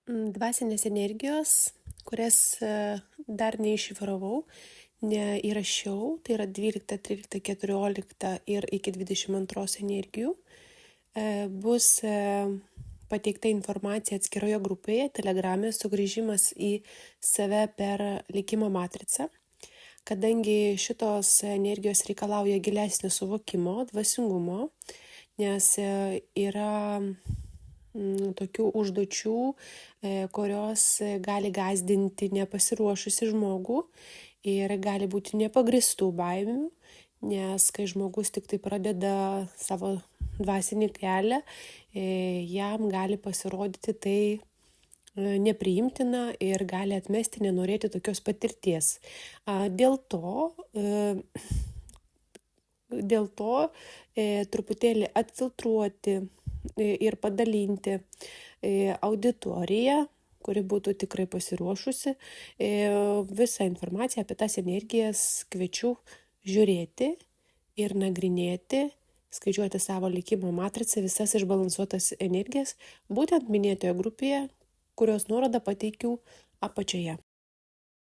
Dvasinės energijos, kurias dar neiššifravau, neįrašiau, tai yra 12, 13, 14 ir iki 22 energijų. Bus pateikta informacija atskiroje grupėje, Telegrame, sugrįžimas į save per likimo matricą. Kadangi šitos energijos reikalauja gilesnio suvokimo, dvasingumo, nes yra tokių užduočių, kurios gali gąsdinti nepasiruošusi žmogų ir gali būti nepagristų baimių, nes kai žmogus tik tai pradeda savo dvasinį kelią, jam gali pasirodyti tai nepriimtina ir gali atmesti, nenorėti tokios patirties. Dėl to truputėlį atfiltruoti ir padalinti auditoriją, kuri būtų tikrai pasiruošusi. Visą informaciją apie tas energijas kviečiu žiūrėti ir nagrinėti, skaičiuoti savo likimo matricą, visas išbalansuotas energijas, būtent minėtoje grupėje, kurios nuorodą pateikiau apačioje.